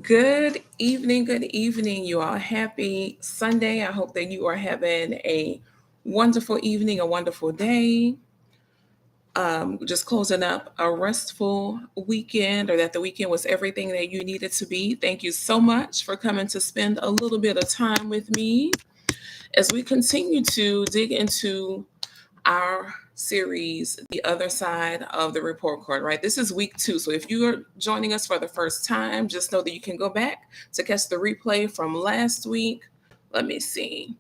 Good evening, you all. Happy Sunday. I hope that you are having a wonderful evening, a wonderful day. Just closing up a restful weekend, or that the weekend was everything that you needed to be. Thank you so much for coming to spend a little bit of time with me as we continue to dig into our series, The Other Side of the Report Card, right? This is week 2. So if you are joining us for the first time, just know that you can go back to catch the replay from last week. Let me see.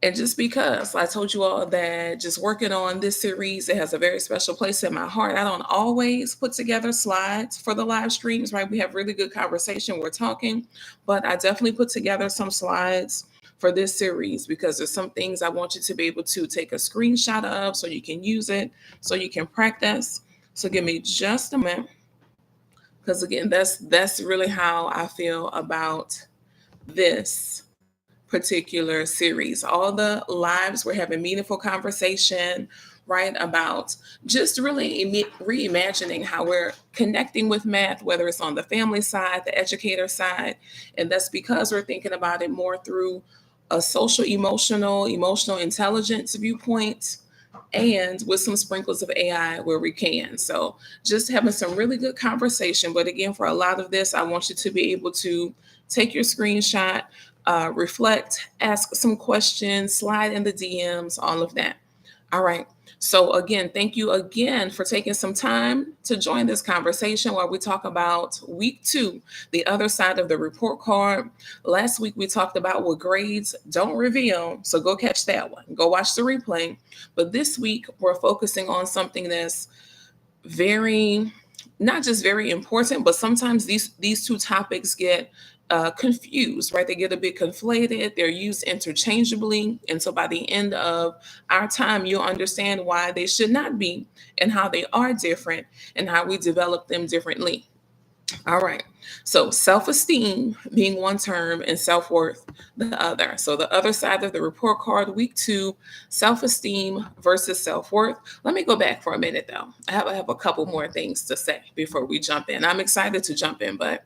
And just because I told you all that just working on this series, it has a very special place in my heart. I don't always put together slides for the live streams, right? We have really good conversation. We're talking, but I definitely put together some slides for this series because there's some things I want you to be able to take a screenshot of so you can use it, so you can practice. So give me just a minute. Because again, that's really how I feel about this particular series. All the lives we're having meaningful conversation, right, about just really reimagining how we're connecting with math, whether it's on the family side, the educator side, and that's because we're thinking about it more through a social, emotional intelligence viewpoint, and with some sprinkles of AI where we can. So just having some really good conversation. But again, for a lot of this, I want you to be able to take your screenshot, reflect, ask some questions, slide in the DMs, all of that. All right. So again, thank you again for taking some time to join this conversation while we talk about week 2, the other side of the report card. Last week we talked about what grades don't reveal. So go catch that one. Go watch the replay. But this week we're focusing on something that's very, not just very important, but sometimes these two topics get confused, right? They get a bit conflated. They're used interchangeably, and so by the end of our time, you'll understand why they should not be, and how they are different, and how we develop them differently. All right. So self-esteem being one term and self-worth the other. So the other side of the report card, week 2, self-esteem versus self-worth. Let me go back for a minute though. I have a couple more things to say before we jump in. I'm excited to jump in, but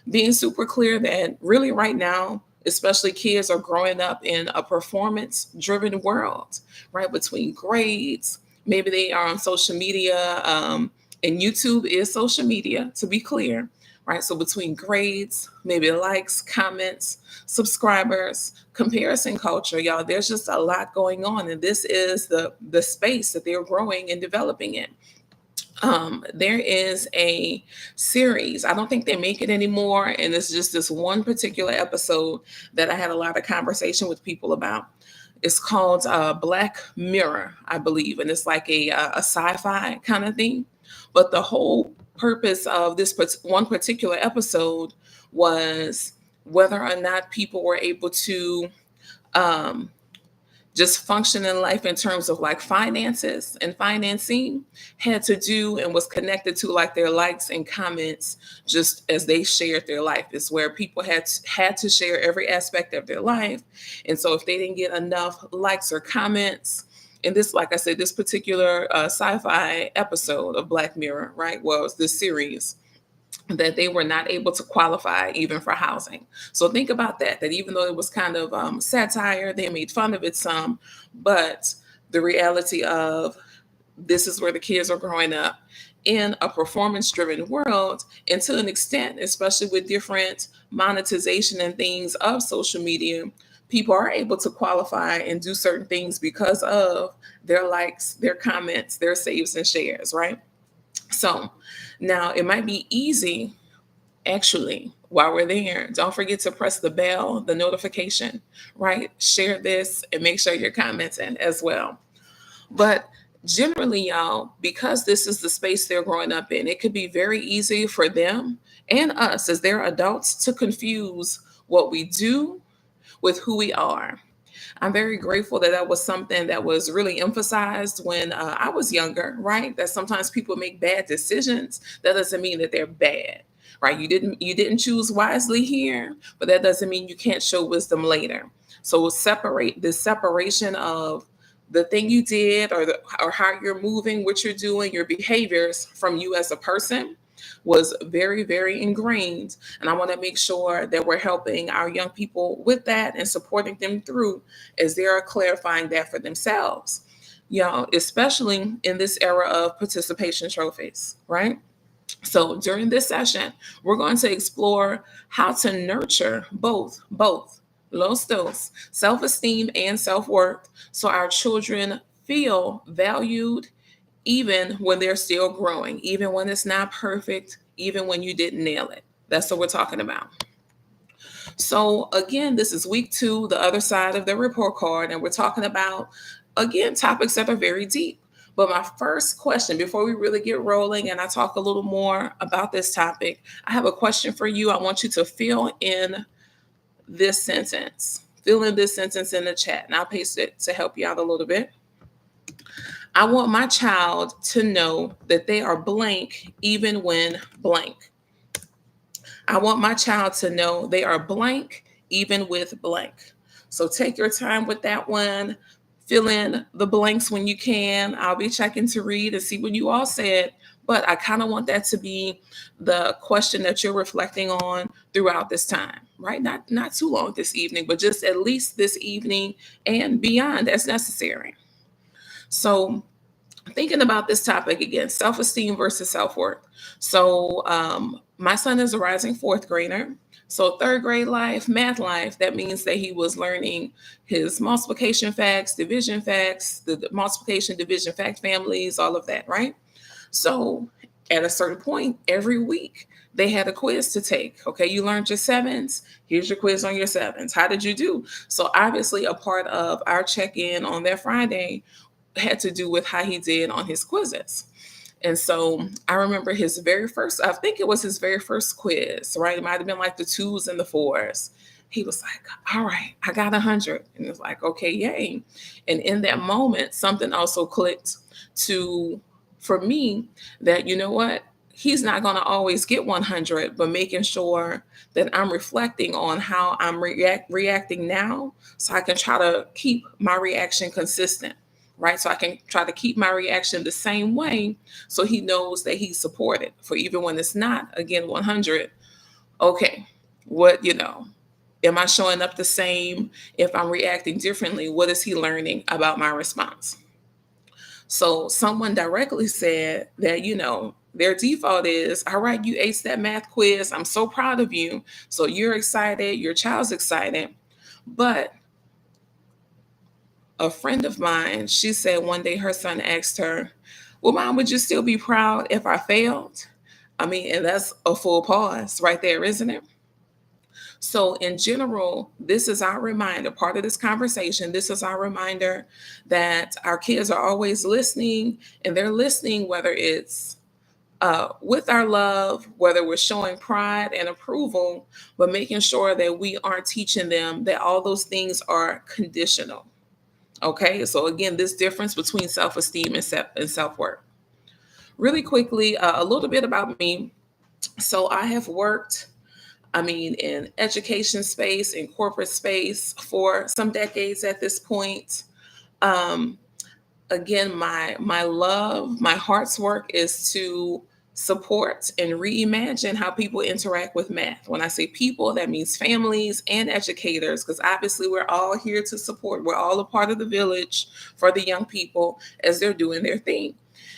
being super clear that really right now, especially kids are growing up in a performance driven world, right? Between grades, maybe they are on social media, and YouTube is social media, to be clear, right? So between grades, maybe likes, comments, subscribers, comparison culture, y'all, there's just a lot going on. And this is the space that they're growing and developing in. There is a series. I don't think they make it anymore, and it's just this one particular episode that I had a lot of conversation with people about. It's called Black Mirror, I believe, and it's like a sci-fi kind of thing. But the whole purpose of this one particular episode was whether or not people were able to um, just function in life in terms of like finances and financing had to do and was connected to like their likes and comments just as they shared their life. It's where people had to share every aspect of their life. And so if they didn't get enough likes or comments, and this, like I said, this particular sci-fi episode of Black Mirror, right, was this series, that they were not able to qualify even for housing. So think about that even though it was kind of satire, they made fun of it some, but the reality of this is where the kids are growing up in a performance driven world. And to an extent, especially with different monetization and things of social media, people are able to qualify and do certain things because of their likes, their comments, their saves and shares, right? So now it might be easy, actually, while we're there, don't forget to press the bell, the notification, right? Share this and make sure you're commenting as well. But generally, y'all, because this is the space they're growing up in, it could be very easy for them and us as they're adults to confuse what we do with who we are. I'm very grateful that that was something that was really emphasized when I was younger, right? That sometimes people make bad decisions. That doesn't mean that they're bad, right? You didn't choose wisely here, but that doesn't mean you can't show wisdom later. So separate this separation of the thing you did or how you're moving, what you're doing, your behaviors from you as a person. was very, very ingrained. And I want to make sure that we're helping our young people with that and supporting them through as they're clarifying that for themselves. Especially in this era of participation trophies, right? So during this session, we're going to explore how to nurture both los dos, self-esteem and self-worth, so our children feel valued even when they're still growing, even when it's not perfect, even when you didn't nail it. That's what we're talking about. So, again, this is week 2, the other side of the report card, and we're talking about, again, topics that are very deep. But my first question, before we really get rolling and I talk a little more about this topic, I have a question for you. I want you to fill in this sentence. Fill in this sentence in the chat, and I'll paste it to help you out a little bit. I want my child to know that they are blank even when blank. I want my child to know they are blank even with blank. So take your time with that one. Fill in the blanks when you can. I'll be checking to read and see what you all said, but I kind of want that to be the question that you're reflecting on throughout this time, right? Not too long this evening, but just at least this evening and beyond as necessary. So thinking about this topic again, self-esteem versus self-worth. So my son is a rising fourth grader. So third grade life, math life, that means that he was learning his multiplication facts, division facts, the multiplication, division fact families, all of that, right? So at a certain point every week, they had a quiz to take. Okay, you learned your sevens. Here's your quiz on your sevens. How did you do? So obviously a part of our check-in on that Friday had to do with how he did on his quizzes. And so I remember his very first, I think it was his very first quiz, right? It might have been like the 2s and the 4s. He was like, all right, I got 100. And it was like, okay, yay. And in that moment, something also clicked for me that, you know what? He's not going to always get 100, but making sure that I'm reflecting on how I'm reacting now so I can try to keep my reaction consistent, right? So I can try to keep my reaction the same way so he knows that he's supported for even when it's not, again, 100. Okay, am I showing up the same? If I'm reacting differently, what is he learning about my response? So someone directly said that, their default is, all right, you aced that math quiz. I'm so proud of you. So you're excited, your child's excited. But a friend of mine, she said one day her son asked her, well, Mom, would you still be proud if I failed? I mean, and that's a full pause right there, isn't it? So, in general, this is our reminder, part of this conversation. This is our reminder that our kids are always listening, and they're listening whether it's with our love, whether we're showing pride and approval, but making sure that we aren't teaching them that all those things are conditional. Okay, so again, this difference between self-esteem and self-worth. Really quickly, a little bit about me. So I have worked, in education space, in corporate space for some decades at this point. Um, Again, my love, my heart's work is to support and reimagine how people interact with math. When I say people, that means families and educators, because obviously we're all here to support. We're all a part of the village for the young people as they're doing their thing.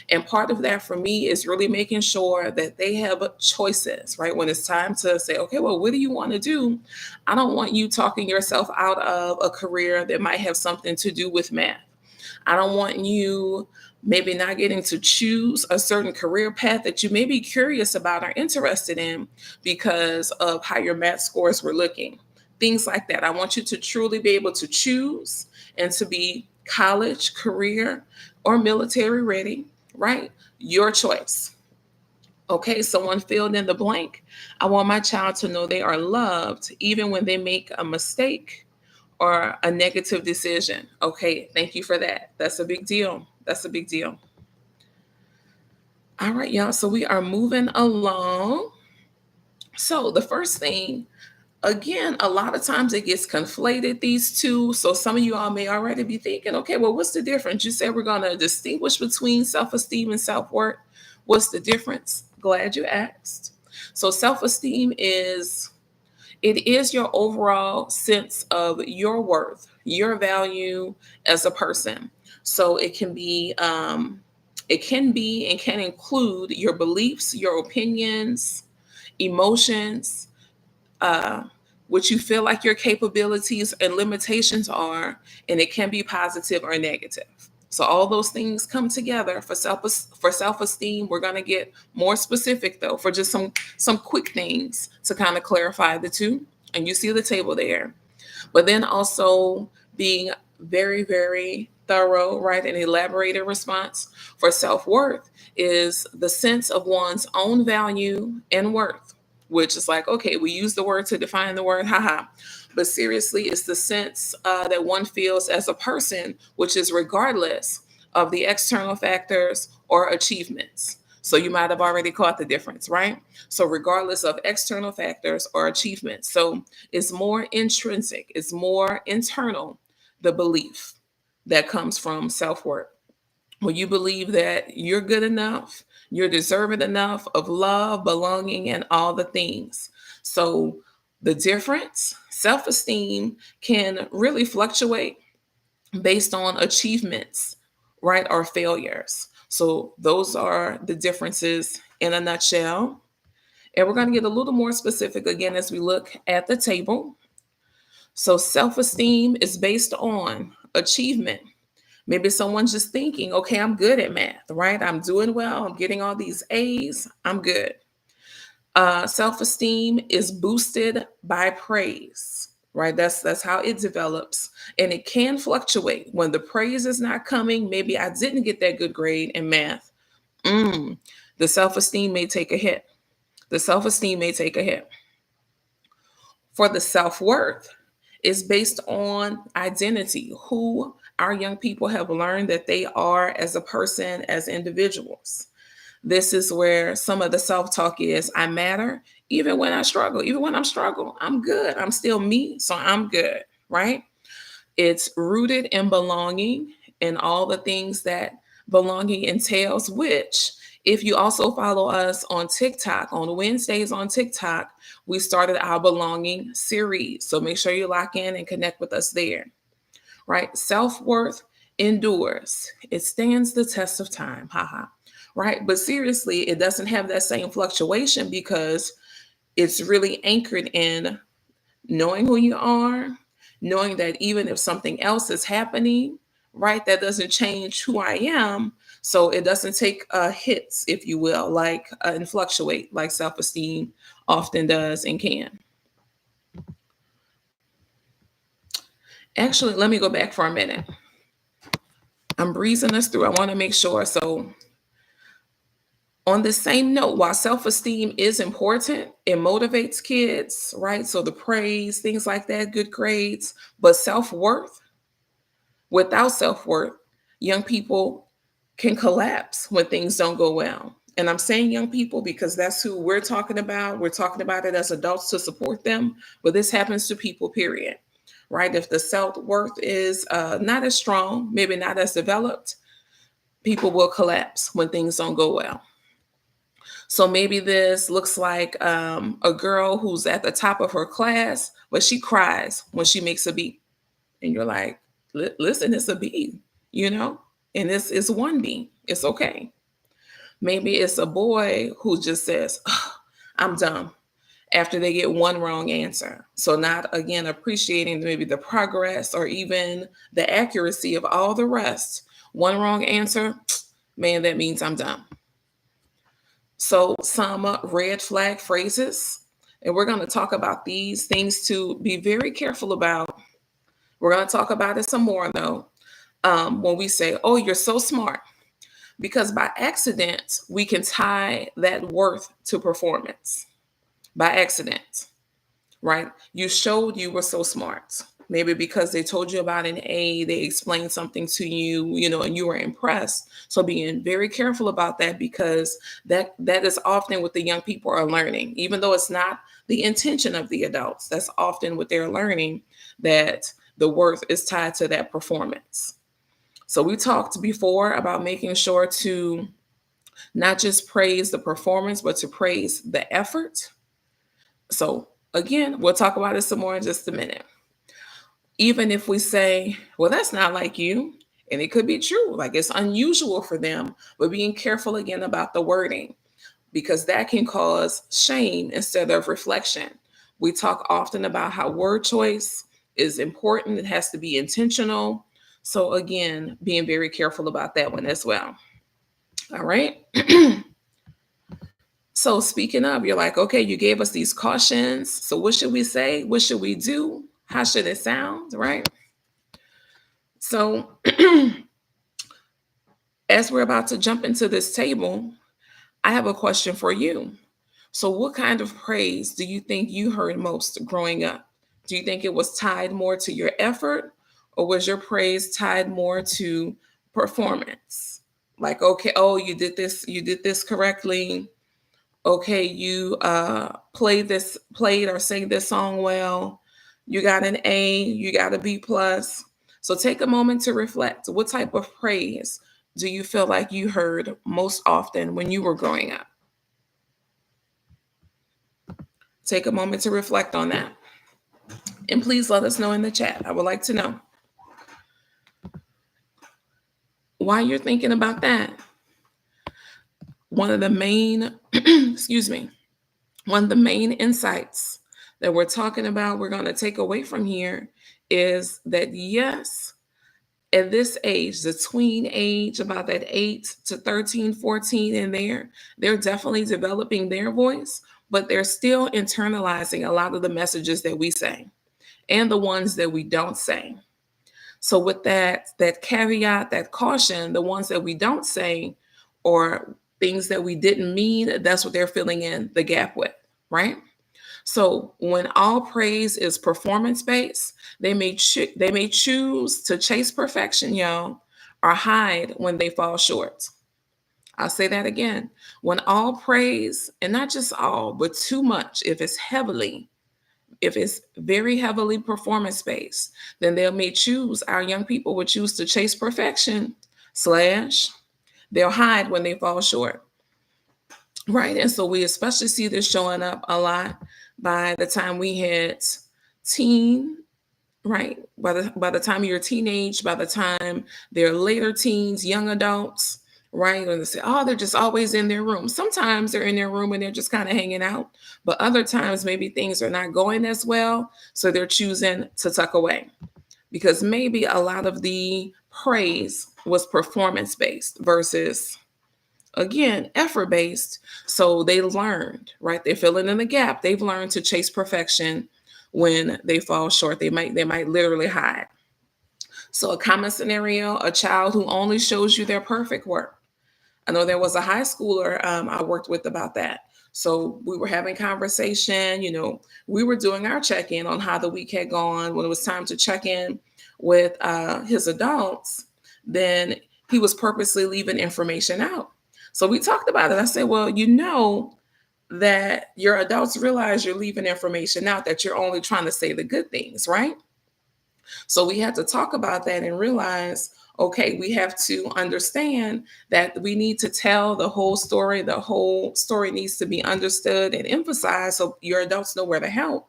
And part of that for me is really making sure that they have choices, right? When it's time to say, okay, well, what do you want to do? I don't want you talking yourself out of a career that might have something to do with math. I don't want you maybe not getting to choose a certain career path that you may be curious about or interested in because of how your math scores were looking. Things like that. I want you to truly be able to choose and to be college, career, or military ready, right? Your choice. Okay, someone filled in the blank. I want my child to know they are loved even when they make a mistake or a negative decision. Okay, thank you for that. That's a big deal. That's a big deal. All right, y'all. So we are moving along. So the first thing, again, a lot of times it gets conflated, these two. So some of you all may already be thinking, okay, well, what's the difference? You said we're going to distinguish between self-esteem and self-worth. What's the difference? Glad you asked. So self-esteem is your overall sense of your worth, your value as a person. So it can be and can include your beliefs, your opinions, emotions, uh, what you feel like your capabilities and limitations are, and it can be positive or negative. So all those things come together for self esteem. We're gonna get more specific though for just some quick things to kind of clarify the two. And you see the table there, but then also being very, very thorough, right, and elaborated response for self worth is the sense of one's own value and worth, which is like, okay, we use the word to define the word, haha. But seriously, it's the sense that one feels as a person, which is regardless of the external factors or achievements. So you might have already caught the difference, right? So, regardless of external factors or achievements. So, it's more intrinsic, it's more internal, the belief that comes from self worth. When you believe that you're good enough, you're deserving enough of love, belonging, and all the things. So, the difference, self esteem can really fluctuate based on achievements, right, or failures. So, those are the differences in a nutshell. And we're going to get a little more specific again as we look at the table. So, self esteem is based on achievement. Maybe someone's just thinking, okay, I'm good at math, right? I'm doing well. I'm getting all these A's. I'm good. Self esteem is boosted by praise, right? That's how it develops. And it can fluctuate when the praise is not coming. Maybe I didn't get that good grade in math. Mm, the self esteem may take a hit. The self esteem may take a hit. For the self worth, is based on identity, who our young people have learned that they are as a person, as individuals. This is where some of the self talk is I matter, even when I struggle, even when I'm struggle, I'm good. I'm still me, so I'm good, right? It's rooted in belonging and all the things that belonging entails, which, if you also follow us on TikTok, on Wednesdays on TikTok, we started our belonging series. So make sure you lock in and connect with us there, right? Self worth endures, it stands the test of time, haha, right? But seriously, it doesn't have that same fluctuation because it's really anchored in knowing who you are, knowing that even if something else is happening, right, that doesn't change who I am. So it doesn't take hits, if you will, like and fluctuate like self esteem often does and can. Actually, let me go back for a minute. I'm breezing us through. I want to make sure. So, on the same note, while self esteem is important, it motivates kids, right? So, the praise, things like that, good grades, but self worth, without self worth, young people can collapse when things don't go well. And I'm saying young people because that's who we're talking about. We're talking about it as adults to support them, but this happens to people, period. Right? If the self worth is not as strong, maybe not as developed, people will collapse when things don't go well. So maybe this looks like a girl who's at the top of her class, but she cries when she makes a B. And you're like, listen, it's a B, you know, and it's one B. It's okay. Maybe it's a boy who just says, "Ugh, I'm dumb," after they get one wrong answer. So, not again appreciating maybe the progress or even the accuracy of all the rest. One wrong answer, man, that means I'm dumb. So, some red flag phrases, and we're going to talk about these things to be very careful about. We're going to talk about it some more though. When we say, "Oh, you're so smart," because by accident, we can tie that worth to performance. By accident, right? You showed you were so smart. Maybe because they told you about an A, they explained something to you, you know, and you were impressed. So being very careful about that because that is often what the young people are learning, even though it's not the intention of the adults. That's often what they're learning, that the worth is tied to that performance. So we talked before about making sure to Not just praise the performance, but to praise the effort. So, again, we'll talk about it some more in just a minute. Even if we say, well, that's not like you, and it could be true, like it's unusual for them, but being careful again about the wording because that can cause shame instead of reflection. We talk often about how word choice is important, it has to be intentional. So, again, being very careful about that one as well. All right. So, speaking of, you're like, okay, you gave us these cautions. So, what should we say? What should we do? How should it sound? Right. So, as we're about to jump into this table, I have a question for you. So, what kind of praise do you think you heard most growing up? Do you think it was tied more to your effort, or was your praise tied more to performance? Like, okay, oh, you did this correctly. Okay, you played or sang this song well. You got an A, you got a B plus. So take a moment to reflect. What type of praise do you feel like you heard most often when you were growing up? Take a moment to reflect on that. And please let us know in the chat. I would like to know. While you're thinking about that, one of the main, excuse me, one of the main insights that we're talking about, we're going to take away from here is that yes, at this age, the tween age, about that 8 to 13, 14 in there, they're definitely developing their voice, but they're still internalizing a lot of the messages that we say and the ones that we don't say. So with that caveat, that caution, the ones that we don't say or things that we didn't mean, that's what they're filling in the gap with, right? So when all praise is performance based, they may choose to chase perfection, y'all, or hide when they fall short. I'll say that again. When all praise, and not just all, but too much, if it's very heavily performance based, then they may choose, our young people would choose to chase perfection, slash, they'll hide when they fall short. Right. And so we especially see this showing up a lot by the time we hit teen, right? By the time you're a teenage, by the time they're later teens, young adults, right? And they say, oh, they're just always in their room. Sometimes they're in their room and they're just kind of hanging out, but other times maybe things are not going as well. So they're choosing to tuck away because maybe a lot of the praise was performance based versus, again, effort based. So they learned, right? They're filling in the gap. They've learned to chase perfection. When they fall short, they might literally hide. So a common scenario, a child who only shows you their perfect work. I know there was a high schooler I worked with about that. So we were having conversation, we were doing our check-in on how the week had gone. When it was time to check in with his adults, then he was purposely leaving information out. So we talked about it. I said, well, that your adults realize you're leaving information out, that you're only trying to say the good things, right? So we had to talk about that and realize, okay, we have to understand that we need to tell the whole story. The whole story needs to be understood and emphasized so your adults know where to help,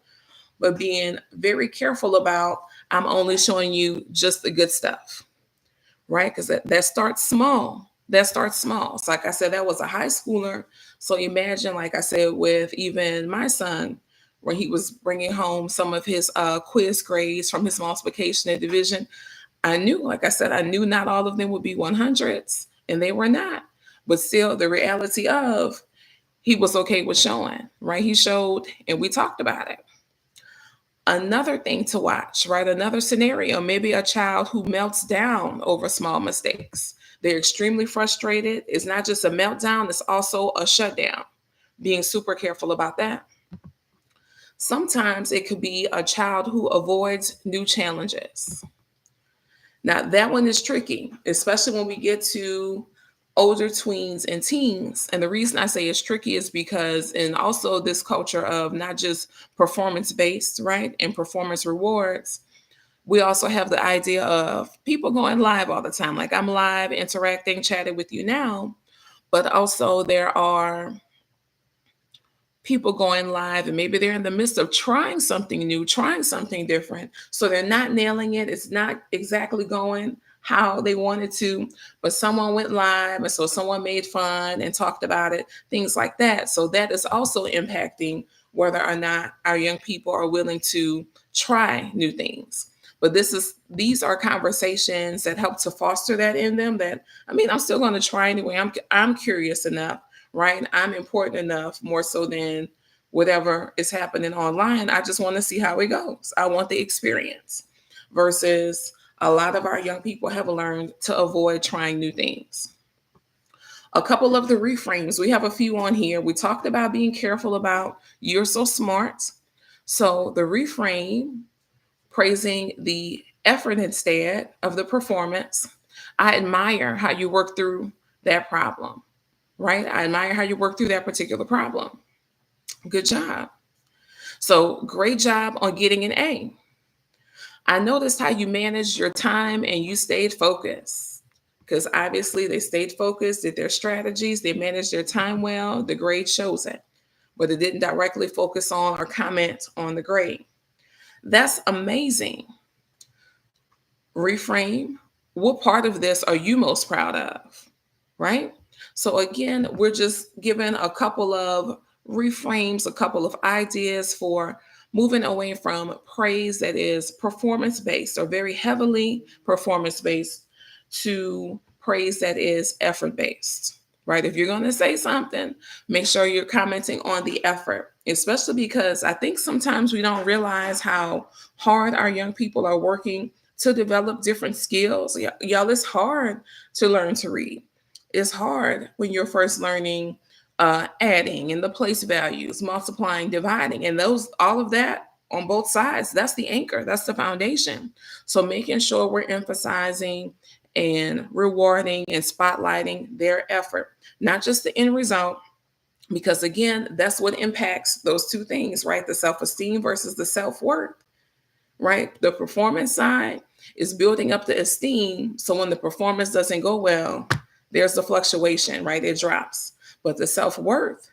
but being very careful about, I'm only showing you just the good stuff, right? Because that starts small. That starts small. So like I said, that was a high schooler. So imagine, like I said, with even my son, when he was bringing home some of his quiz grades from his multiplication and division, I knew, like I said, I knew not all of them would be 100s, and they were not. But still, the reality of he was okay with showing, right? He showed, and we talked about it. Another thing to watch, right? Another scenario, maybe a child who melts down over small mistakes. They're extremely frustrated. It's not just a meltdown, it's also a shutdown. Being super careful about that. Sometimes it could be a child who avoids new challenges. Now, that one is tricky, especially when we get to older tweens and teens. And the reason I say it's tricky is because, and also this culture of not just performance based, right, and performance rewards, we also have the idea of people going live all the time. Like, I'm live, interacting, chatting with you now. but also there are people going live and maybe they're in the midst of trying something new, trying something different. So they're not nailing it. It's not exactly going how they wanted to, but someone went live. And so someone made fun and talked about it, things like that. So that is also impacting whether or not our young people are willing to try new things. But these are conversations that help to foster that in them that, I mean, I'm still going to try anyway. I'm curious enough, right? I'm important enough, more so than whatever is happening online. I just want to see how it goes. I want the experience. Versus a lot of our young people have learned to avoid trying new things. A couple of the reframes, we have a few on here. We talked about being careful about you're so smart. So the reframe, praising the effort instead of the performance. I admire how you work through that problem, right? I admire how you work through that particular problem. Good job. So great job on getting an A. I noticed how you managed your time and you stayed focused, because obviously they stayed focused, did their strategies, they managed their time well. The grade shows it, but it didn't directly focus on or comment on the grade. That's amazing. Reframe. What part of this are you most proud of? Right? So, again, we're just given a couple of reframes, a couple of ideas for moving away from praise that is performance based or very heavily performance based to praise that is effort based. Right? If you're going to say something, make sure you're commenting on the effort, especially because I think sometimes we don't realize how hard our young people are working to develop different skills. Y'all, it's hard to learn to read. It's hard when you're first learning adding and the place values, multiplying, dividing, and those, all of that on both sides. That's the anchor, that's the foundation. So making sure we're emphasizing and rewarding and spotlighting their effort, not just the end result, because again, that's what impacts those two things, right? The self-esteem versus the self-worth, right? The performance side is building up the esteem. So when the performance doesn't go well, there's the fluctuation, right? It drops. But the self worth,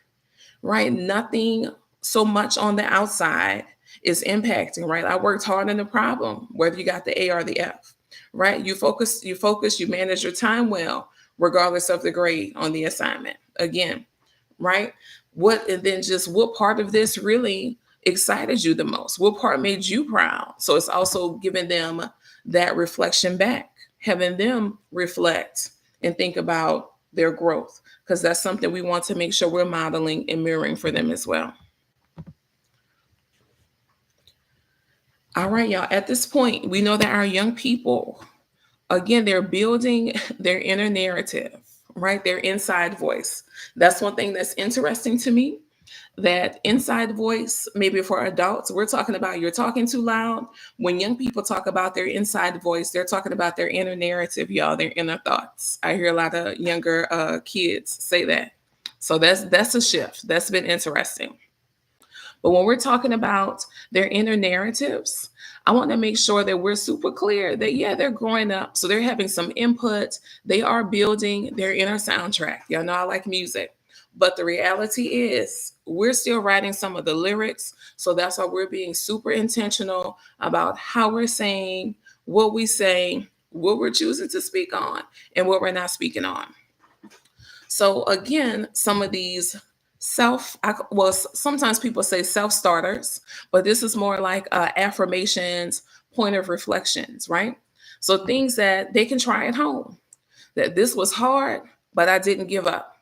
right? Nothing so much on the outside is impacting, right? I worked hard on the problem, whether you got the A or the F, right? You manage your time well, regardless of the grade on the assignment. Again, right? And then just what part of this really excited you the most? What part made you proud? So it's also giving them that reflection back, having them reflect and think about their growth, because that's something we want to make sure we're modeling and mirroring for them as well. All right, y'all, at this point, we know that our young people, again, they're building their inner narrative, right? Their inside voice. That's one thing that's interesting to me. That inside voice, maybe for adults, we're talking about you're talking too loud. When young people talk about their inside voice, they're talking about their inner narrative, y'all, their inner thoughts. I hear a lot of younger kids say that. So that's a shift. That's been interesting. But when we're talking about their inner narratives, I want to make sure that we're super clear that, yeah, they're growing up. So they're having some input. They are building their inner soundtrack. Y'all know I like music. But the reality is, we're still writing some of the lyrics. So that's why we're being super intentional about how we're saying, what we say, what we're choosing to speak on, and what we're not speaking on. So again, some of these sometimes people say self starters, but this is more like affirmations, point of reflections, right? So things that they can try at home, that this was hard, but I didn't give up.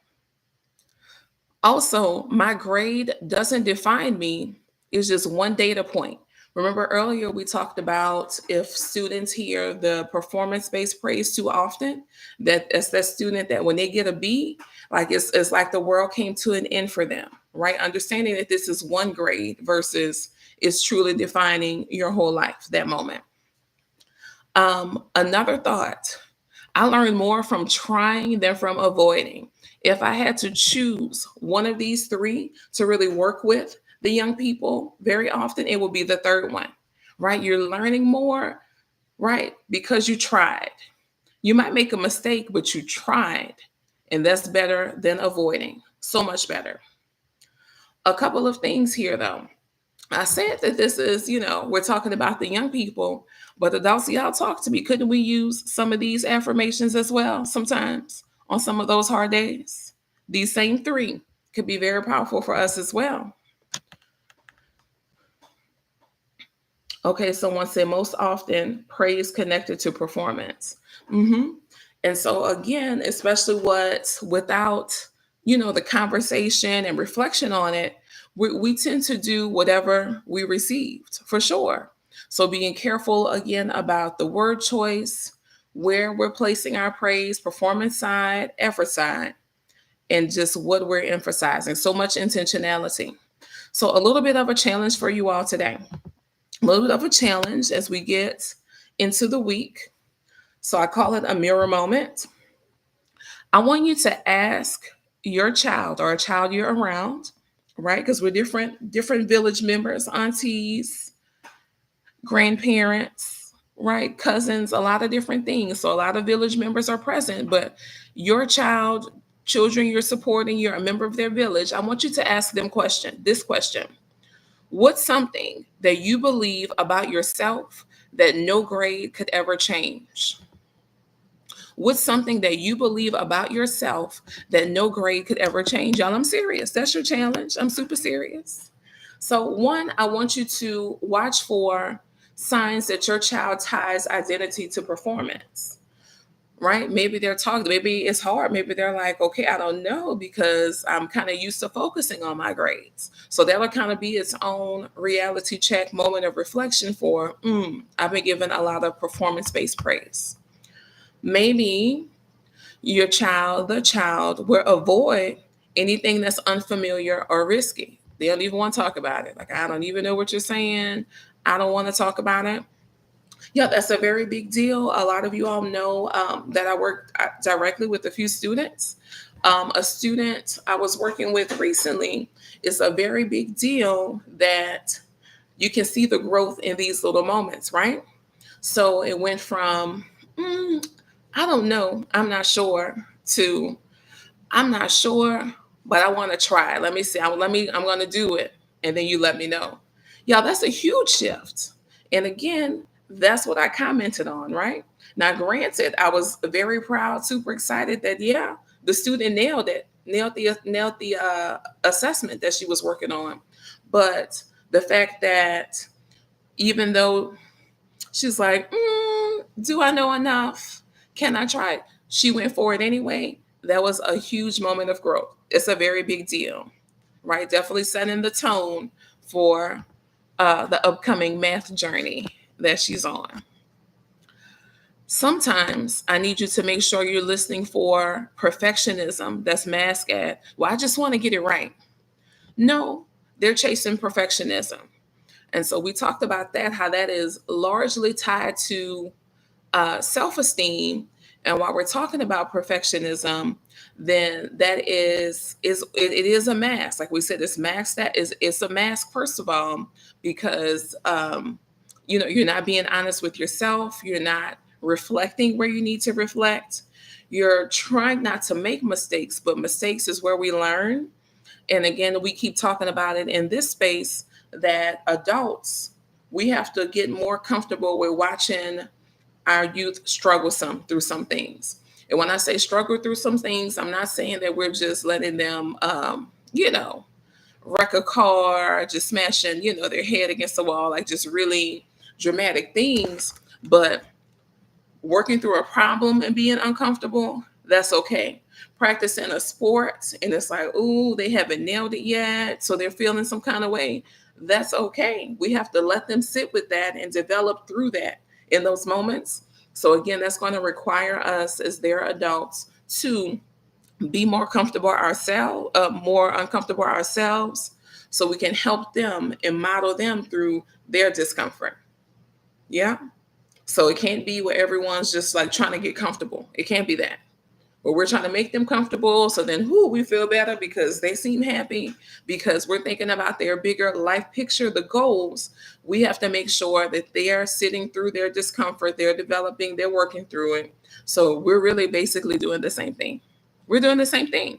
Also, my grade doesn't define me. It's just one data point. Remember earlier we talked about if students hear the performance-based praise too often, that it's that student that when they get a B, like it's like the world came to an end for them, right? Understanding that this is one grade versus it's truly defining your whole life, that moment. Another thought, I learned more from trying than from avoiding. If I had to choose one of these three to really work with the young people, very often it will be the third one, right? You're learning more, right? Because you tried. You might make a mistake, but you tried And that's better than avoiding. So much better. A couple of things here, though. I said that this is, we're talking about the young people, but adults, y'all talk to me. Couldn't we use some of these affirmations as well sometimes on some of those hard days? These same three could be very powerful for us as well. Okay, someone said most often praise connected to performance. hmm And so again, especially without, the conversation and reflection on it, we tend to do whatever we received for sure. So being careful again about the word choice, where we're placing our praise, performance side, effort side, and just what we're emphasizing. So much intentionality. So a little bit of a challenge for you all today. A little bit of a challenge as we get into the week. So I call it a mirror moment. I want you to ask your child or a child you're around, right? Because we're different village members, aunties, grandparents, right? Cousins, a lot of different things. So a lot of village members are present, but your child, children you're supporting, you're a member of their village. I want you to ask them this question. What's something that you believe about yourself that no grade could ever change? What's something that you believe about yourself that no grade could ever change? Y'all, I'm serious. That's your challenge. I'm super serious. So, one, I want you to watch for signs that your child ties identity to performance, right? Maybe they're talking, maybe it's hard. Maybe they're like, okay, I don't know because I'm kind of used to focusing on my grades. So that'll kind of be its own reality check moment of reflection for, I've been given a lot of performance based praise. Maybe the child will avoid anything that's unfamiliar or risky. They don't even want to talk about it. Like, I don't even know what you're saying. I don't want to talk about it. Yeah, that's a very big deal. A lot of you all know that I work directly with a few students. A student I was working with recently, is a very big deal that you can see the growth in these little moments, right? So it went from, I don't know, I'm not sure, to I'm not sure, but I want to try. Let me see. I'm going to do it. And then you let me know. Y'all, that's a huge shift. And again, that's what I commented on, right? Now, granted, I was very proud, super excited that, yeah, the student nailed the assessment that she was working on. But the fact that even though she's like, do I know enough? Can I try it? She went for it anyway. That was a huge moment of growth. It's a very big deal, right? Definitely setting the tone for the upcoming math journey that she's on. Sometimes I need you to make sure you're listening for perfectionism that's masked at, well, I just want to get it right. No, they're chasing perfectionism. And so we talked about that, how that is largely tied to self-esteem. And while we're talking about perfectionism, then that it is a mask. Like we said, this mask that is it's a mask, first of all, because you're not being honest with yourself, you're not reflecting where you need to reflect. You're trying not to make mistakes, but mistakes is where we learn. And again, we keep talking about it in this space that adults, we have to get more comfortable with watching our youth struggle through some things. And when I say struggle through some things, I'm not saying that we're just letting them, wreck a car, just smashing, their head against the wall, like just really dramatic things. But working through a problem and being uncomfortable, that's okay. Practicing a sport and it's like, ooh, they haven't nailed it yet, so they're feeling some kind of way. That's okay. We have to let them sit with that and develop through that in those moments. So again, that's going to require us as their adults to be more uncomfortable ourselves, so we can help them and model them through their discomfort. Yeah. So it can't be where everyone's just like trying to get comfortable. It can't be that. But we're trying to make them comfortable. So then we feel better because they seem happy, because we're thinking about their bigger life picture, the goals. We have to make sure that they are sitting through their discomfort, they're developing, they're working through it. So we're really basically doing the same thing. We're doing the same thing.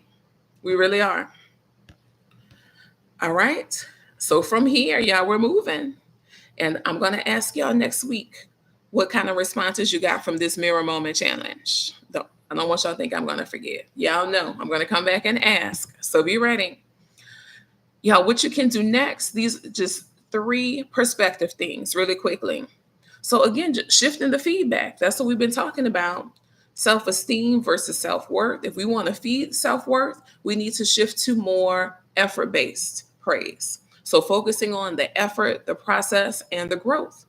We really are. All right. So from here, y'all, we're moving. And I'm going to ask y'all next week what kind of responses you got from this mirror moment challenge. I don't want y'all to think I'm going to forget. Y'all know I'm going to come back and ask. So be ready. Y'all, what you can do next, these just 3 perspective things really quickly. So again, just shifting the feedback. That's what we've been talking about. Self-esteem versus self-worth. If we want to feed self-worth, we need to shift to more effort-based praise. So focusing on the effort, the process, and the growth,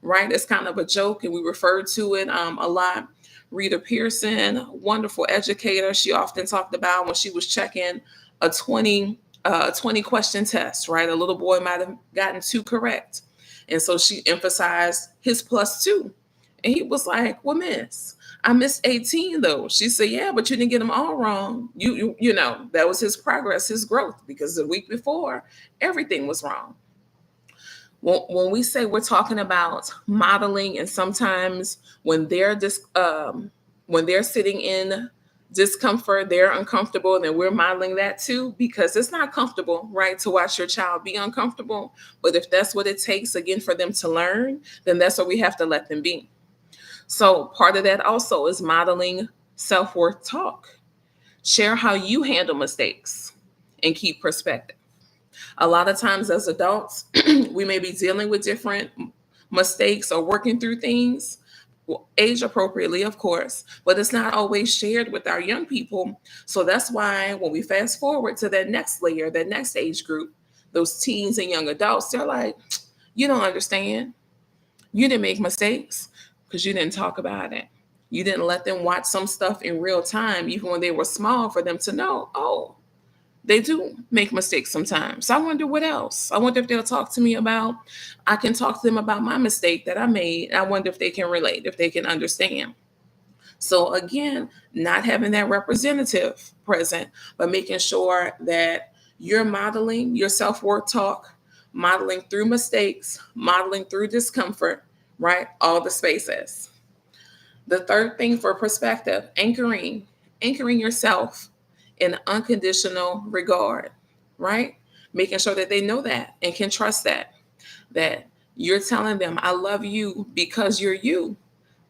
right? It's kind of a joke, and we refer to it a lot. Rita Pearson, wonderful educator, she often talked about when she was checking a 20 question test, right? A little boy might have gotten 2 correct. And so she emphasized his +2. And he was like, well, miss, I missed 18 though. She said, yeah, but you didn't get them all wrong. You know, that was his progress, his growth, because the week before, everything was wrong. When we say we're talking about modeling, and sometimes when when they're sitting in discomfort, they're uncomfortable, then we're modeling that too, because it's not comfortable, right, to watch your child be uncomfortable. But if that's what it takes, again, for them to learn, then that's what we have to let them be. So part of that also is modeling self-worth talk. Share how you handle mistakes and keep perspective. A lot of times as adults, we may be dealing with different mistakes or working through things, age appropriately, of course, but it's not always shared with our young people. So that's why when we fast forward to that next layer, that next age group, those teens and young adults, they're like, you don't understand. You didn't make mistakes because you didn't talk about it. You didn't let them watch some stuff in real time, even when they were small, for them to know, oh, they do make mistakes sometimes. So I wonder what else. I wonder if they'll talk to me about, I can talk to them about my mistake that I made. I wonder if they can relate, if they can understand. So again, not having that representative present, but making sure that you're modeling your self-worth talk, modeling through mistakes, modeling through discomfort, right? All the spaces. The third thing for perspective, anchoring yourself in unconditional regard, right? Making sure that they know that and can trust that you're telling them, I love you because you're you,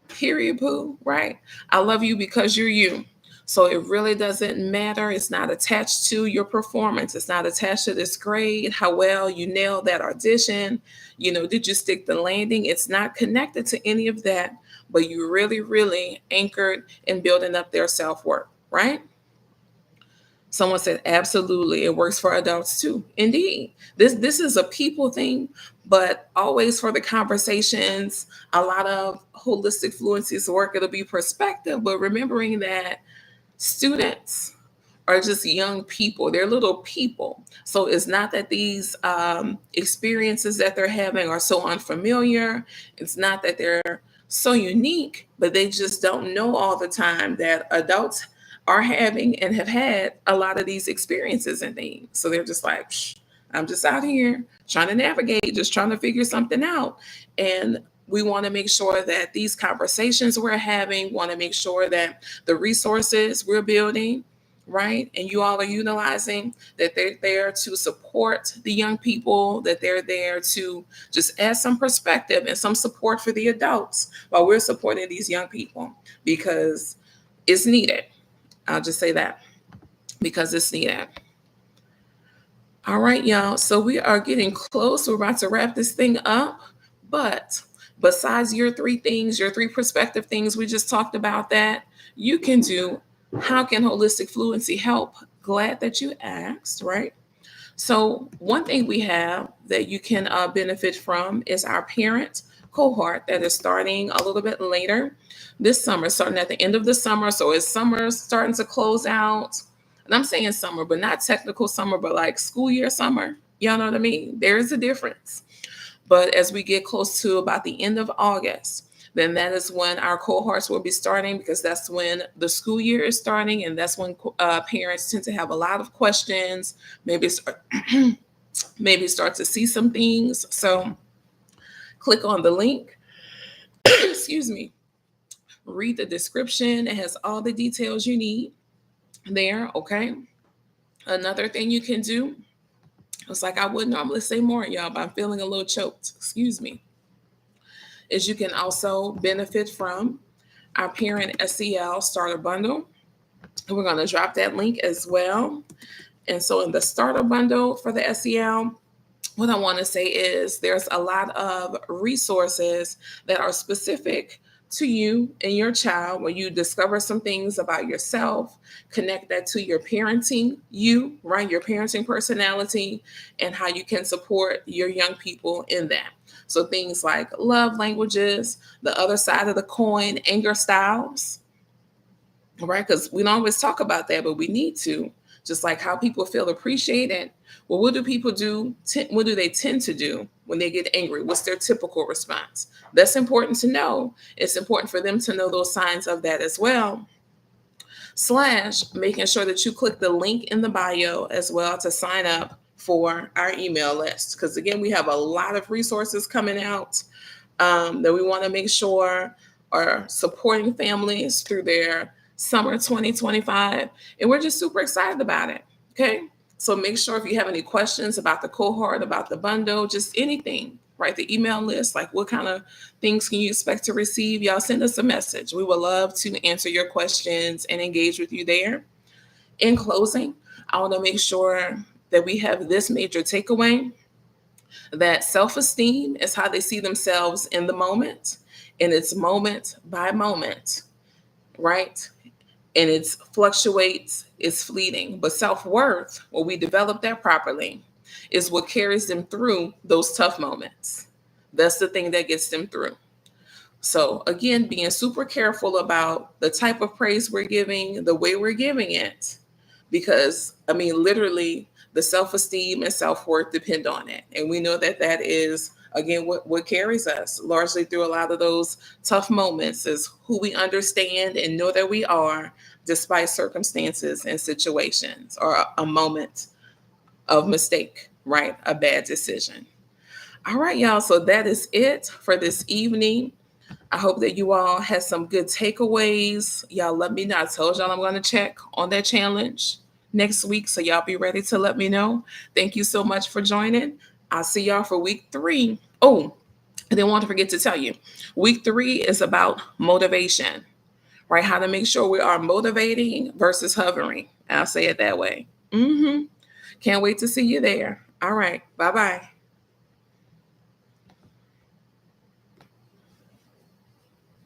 period, poo, right? I love you because you're you. So it really doesn't matter. It's not attached to your performance. It's not attached to this grade, how well you nailed that audition. Did you stick the landing? It's not connected to any of that, but you really, really anchored in building up their self-worth, right? Someone said, absolutely, it works for adults too. Indeed. This is a people thing, but always for the conversations, a lot of holistic fluency's work, it'll be perspective, but remembering that students are just young people. They're little people. So it's not that these experiences that they're having are so unfamiliar. It's not that they're so unique, but they just don't know all the time that adults are having and have had a lot of these experiences and things. So they're just like, Psh, I'm just out here trying to navigate, just trying to figure something out. And we want to make sure that these conversations we're having, want to make sure that the resources we're building, right, and you all are utilizing, that they're there to support the young people, that they're there to just add some perspective and some support for the adults while we're supporting these young people, because it's needed. I'll just say that, because it's needed. All right, y'all. So we are getting close. We're about to wrap this thing up. But besides your 3 things, your 3 perspective things we just talked about that you can do, how can holistic fluency help? Glad that you asked, right? So one thing we have that you can benefit from is our parent cohort that is starting a little bit later this summer, starting at the end of the summer. So as summer starting to close out, and I'm saying summer, but not technical summer, but like school year summer. Y'all know what I mean? There is a difference. But as we get close to about the end of August, then that is when our cohorts will be starting, because that's when the school year is starting, and that's when parents tend to have a lot of questions, maybe maybe start to see some things. So click on the link, excuse me, read the description. It has all the details you need. there. Okay. Another thing you can do, it's like I would normally say more, y'all, but I'm feeling a little choked. Excuse me. Is you can also benefit from our parent SEL starter bundle. And we're going to drop that link as well. And so in the starter bundle for the SEL, what I want to say is there's a lot of resources that are specific to you and your child when you discover some things about yourself, connect that to your parenting, you, right? Your parenting personality and how you can support your young people in that. So things like love languages, the other side of the coin, anger styles, right? Because we don't always talk about that, but we need to. Just like how people feel appreciated. Well, what do people do? What do they tend to do when they get angry? What's their typical response? That's important to know. It's important for them to know those signs of that as well. Slash, making sure that you click the link in the bio as well to sign up for our email list. Because again, we have a lot of resources coming out that we want to make sure are supporting families through their summer 2025. And we're just super excited about it. Okay. So make sure if you have any questions about the cohort, about the bundle, just anything, right? The email list, like what kind of things can you expect to receive? Y'all send us a message. We would love to answer your questions and engage with you there. In closing, I want to make sure that we have this major takeaway that self-esteem is how they see themselves in the moment, and it's moment by moment, right? And it fluctuates, it's fleeting. But self-worth, when we develop that properly, is what carries them through those tough moments. That's the thing that gets them through. So again, being super careful about the type of praise we're giving, the way we're giving it, because I mean, literally, the self-esteem and self-worth depend on it, and we know that that is again what carries us largely through a lot of those tough moments is who we understand and know that we are, despite circumstances and situations or a moment of mistake, right? A bad decision. All right, y'all. So that is it for this evening. I hope that you all had some good takeaways. Y'all let me know. I told y'all I'm going to check on that challenge next week. So y'all be ready to let me know. Thank you so much for joining. I'll see y'all for week 3. Oh, I didn't want to forget to tell you. Week 3 is about motivation, right? How to make sure we are motivating versus hovering. I'll say it that way. Can't wait to see you there. All right. Bye-bye.